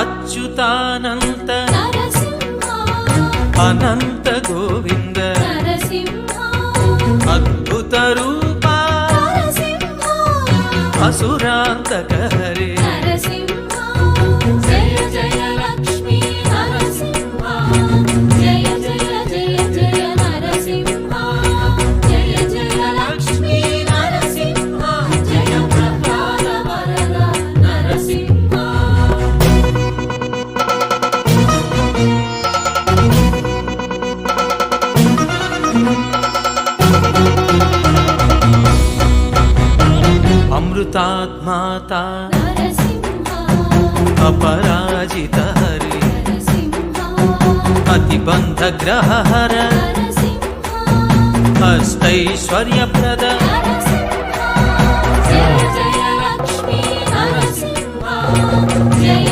అచ్యుతానంత నరసింహ అనంత గోవింద నరసింహ అద్భుత రూప నరసింహ అసురాంతక హరే నరసింహ జయ జయ లక్ష్మీ నరసింహ జయ జయ జయ జయ నరసింహ జయ జయ లక్ష్మీ నరసింహ జయ ప్రహ్లాద వరద నరసింహ అమృతాత్మాత నరసింహ అపరాజిత హరే నరసింహ అతిబంధ గ్రహ హర నరసింహ అష్టైశ్వర్యప్రద నరసింహ జయ జయ లక్ష్మీ నరసింహ జయ